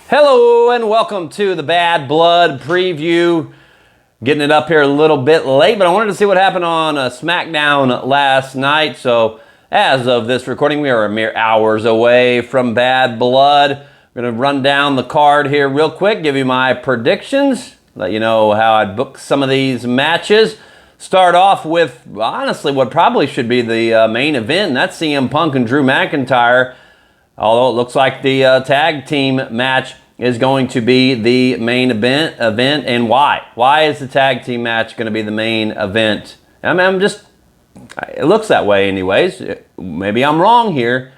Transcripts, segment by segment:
Hello and welcome to the Bad Blood preview. Getting it up here a little bit late, but I wanted to see what happened on SmackDown last night. So as of this recording, we are a mere hours away from Bad Blood. I'm going to run down the card here real quick, give you my predictions, let you know how I'd book some of these matches. Start off with, honestly, what probably should be the main event, and that's CM Punk and Drew McIntyre. Although it looks like the tag team match is going to be the main event, and why? Why is the tag team match going to be the main event? I mean, it looks that way anyways. Maybe I'm wrong here.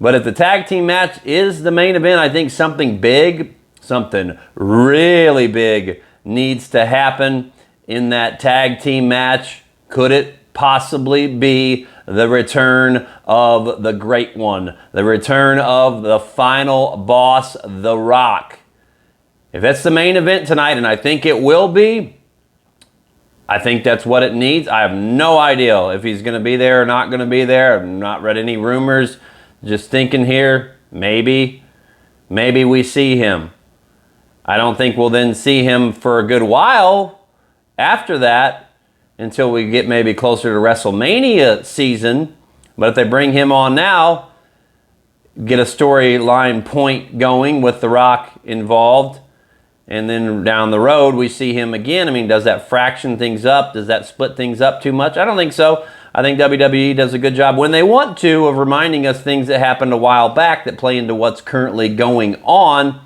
But if the tag team match is the main event, I think something big, something really big needs to happen in that tag team match. Could it possibly be the return of the Great One, the return of the final boss, The Rock? If it's the main event tonight, and I think it will be, I think that's what it needs. I have no idea if he's going to be there or not going to be there. I've not read any rumors. Just thinking here, maybe we see him. I don't think we'll then see him for a good while after that, until we get maybe closer to WrestleMania season. But if they bring him on now, get a storyline point going with The Rock involved, and then down the road we see him again. I mean, does that fraction things up? Does that split things up too much? I don't think so. I think WWE does a good job when they want to of reminding us things that happened a while back that play into what's currently going on.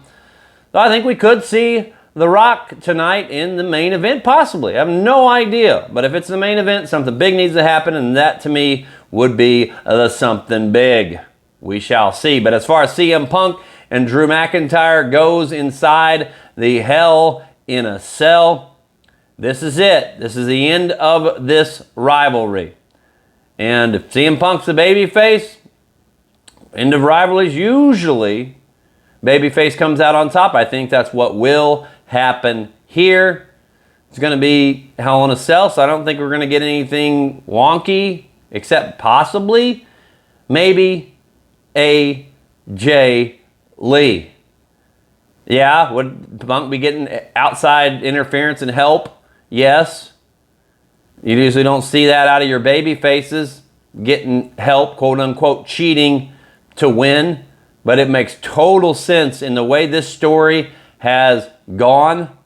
So I think we could see The Rock tonight in the main event, possibly. I have no idea. But if it's the main event, something big needs to happen, and that to me would be the something big. We shall see. But as far as CM Punk and Drew McIntyre goes inside the Hell in a Cell, this is it. This is the end of this rivalry. And if CM Punk's the babyface, end of rivalries, usually babyface comes out on top. I think that's what will happen here. It's going to be Hell in a Cell, so I don't think we're going to get anything wonky, except possibly maybe AJ Lee. Yeah, would Punk be getting outside interference and help? Yes. You usually don't see that out of your baby faces, getting help, quote unquote, cheating to win. But it makes total sense in the way this story has gone.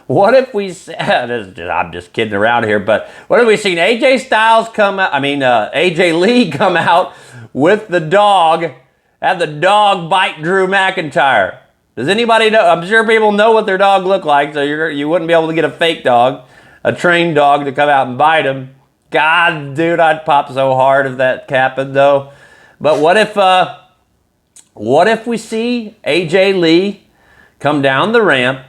What if we said, I'm just kidding around here, but what if we seen AJ Styles come out, AJ Lee come out with the dog, have the dog bite Drew McIntyre? Does anybody know? I'm sure people know what their dog look like, so you wouldn't be able to get a fake dog, a trained dog to come out and bite him. God, dude, I'd pop so hard if that happened, though. But what if we see AJ Lee come down the ramp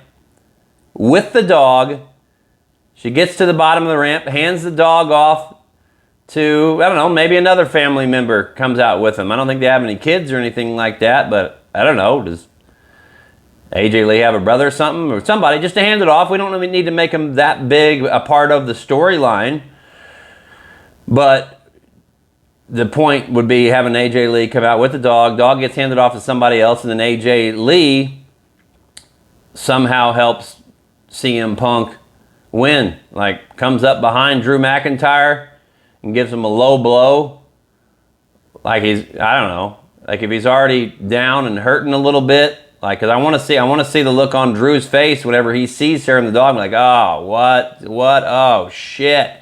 with the dog? She gets to the bottom of the ramp, hands the dog off to, I don't know, maybe another family member comes out with him. I don't think they have any kids or anything like that, but I don't know. Does AJ Lee have a brother or something? Or somebody, just to hand it off. We don't even need to make him that big a part of the storyline. But the point would be having AJ Lee come out with the dog. Dog gets handed off to somebody else, and then AJ Lee somehow helps CM Punk win. Like, comes up behind Drew McIntyre and gives him a low blow. Like I don't know. Like if he's already down and hurting a little bit. Like, cause I want to see the look on Drew's face whenever he sees her and the dog. Like, oh, what? Oh, shit.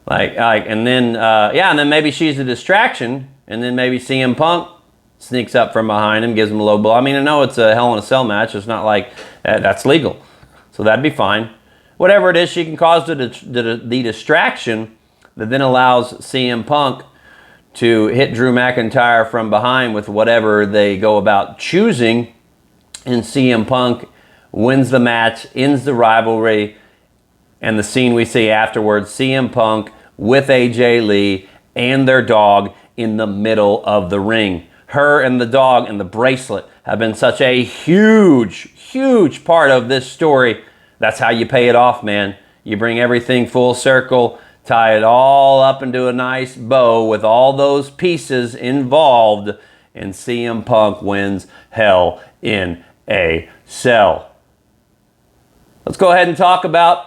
And then maybe she's a distraction, and then maybe CM Punk sneaks up from behind him, gives him a low blow. I mean, I know it's a Hell in a Cell match. It's not like that's legal, so that'd be fine. Whatever it is, she can cause the distraction that then allows CM Punk to hit Drew McIntyre from behind with whatever they go about choosing, and CM Punk wins the match, ends the rivalry, and the scene we see afterwards, CM Punk with AJ Lee and their dog in the middle of the ring. Her and the dog and the bracelet have been such a huge part of this story. That's how you pay it off, man. You bring everything full circle, tie it all up into a nice bow with all those pieces involved, and CM Punk wins Hell in a Cell. Let's go ahead and talk about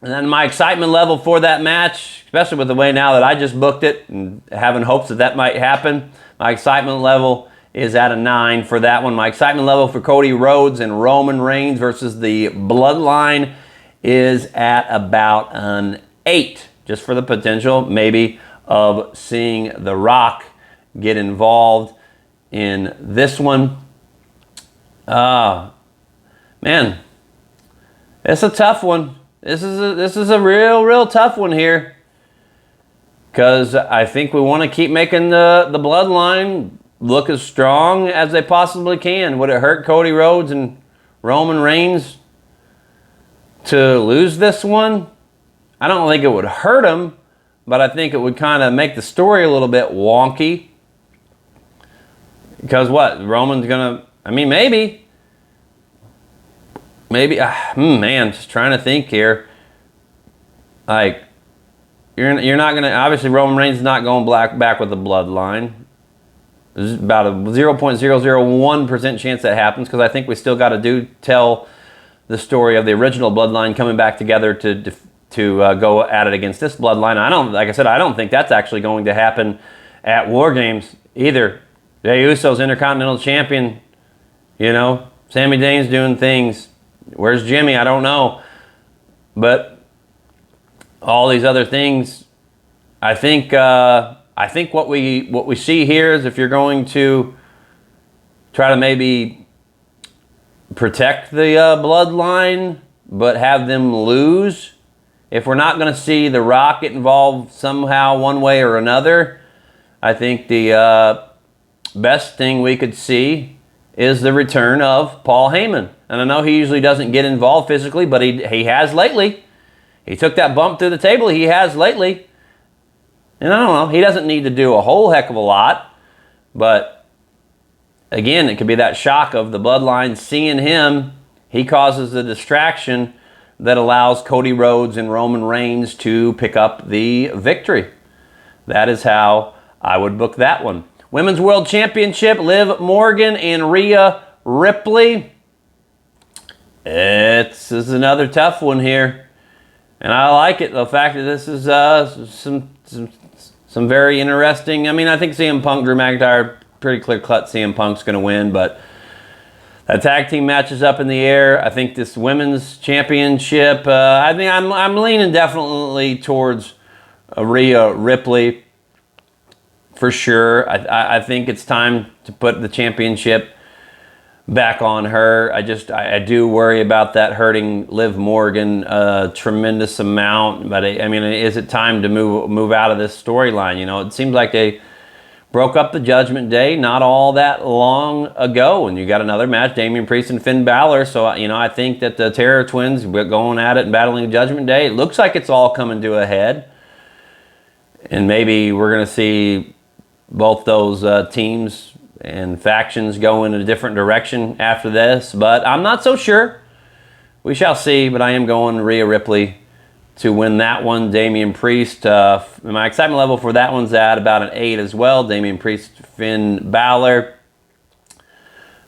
my excitement level for that match, especially with the way now that I just booked it and having hopes that that might happen. My excitement level is at a 9 for that one. My excitement level for Cody Rhodes and Roman Reigns versus the Bloodline is at about an 8, just for the potential maybe of seeing The Rock get involved in this one. Man, it's a tough one. This is a real tough one here, because I think we want to keep making the Bloodline look as strong as they possibly can. Would it hurt Cody Rhodes and Roman Reigns to lose this one? I don't think it would hurt them, but I think it would kind of make the story a little bit wonky. Because what? Roman's going to... I mean, maybe... man, just trying to think here. Like, you're not going to... Obviously, Roman Reigns is not going back with the Bloodline. There's about a 0.001% chance that happens, because I think we still got to tell the story of the original Bloodline coming back together to go at it against this Bloodline. Like I said, I don't think that's actually going to happen at War Games either. Jey Uso's Intercontinental Champion. You know, Sami Zayn's doing things. Where's Jimmy? I don't know. But all these other things, I think what we see here is, if you're going to try to maybe protect the Bloodline but have them lose, if we're not going to see The Rock get involved somehow one way or another, I think the best thing we could see is the return of Paul Heyman. And I know he usually doesn't get involved physically, but he has lately. He took that bump through the table. He has lately. And I don't know, he doesn't need to do a whole heck of a lot. But again, it could be that shock of the Bloodline seeing him. He causes the distraction that allows Cody Rhodes and Roman Reigns to pick up the victory. That is how I would book that one. Women's World Championship, Liv Morgan and Rhea Ripley. This is another tough one here. And I like it, the fact that this is some very interesting... I mean, I think CM Punk, Drew McIntyre, pretty clear-cut CM Punk's going to win, but that tag team match is up in the air. I think this women's championship, I think I'm leaning definitely towards Rhea Ripley for sure. I think it's time to put the championship back on her. I do worry about that hurting Liv Morgan a tremendous amount. But I mean, is it time to move out of this storyline? You know, it seems like they broke up the Judgment Day not all that long ago, and you got another match, Damian Priest and Finn Balor. So, you know, I think that the Terror Twins going at it and battling the Judgment Day, it looks like it's all coming to a head. And maybe we're going to see both those teams and factions go in a different direction after this. But I'm not so sure. We shall see, but I am going Rhea Ripley to win that one. Damian Priest, my excitement level for that one's at about an 8 as well. Damian Priest, Finn Balor.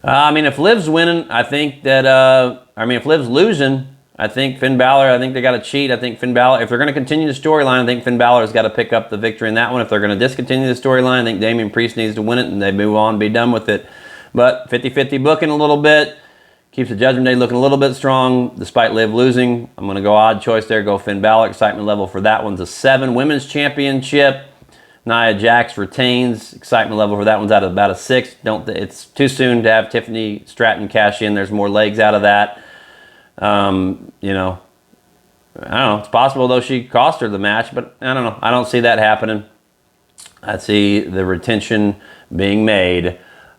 I mean, if Liv's winning, I think that, if Liv's losing, I think Finn Balor, I think they got to cheat. I think Finn Balor, if they're going to continue the storyline, I think Finn Balor's got to pick up the victory in that one. If they're going to discontinue the storyline, I think Damian Priest needs to win it and they move on, be done with it. But 50-50 booking a little bit. Keeps the Judgment Day looking a little bit strong despite Liv losing. I'm going to go odd choice there. Go Finn Balor. Excitement level for that one's a 7. Women's Championship. Nia Jax retains. Excitement level for that one's at about a 6. It's too soon to have Tiffany Stratton cash in. There's more legs out of that. You know, I don't know. It's possible, though, she cost her the match, but I don't know. I don't see that happening. I see the retention being made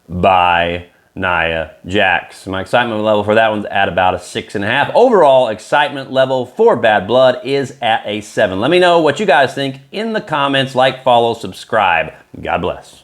by Nia Jax. My excitement level for that one's at about a 6.5. Overall excitement level for Bad Blood is at a 7. Let me know what you guys think in the comments. Like, follow, subscribe. God bless.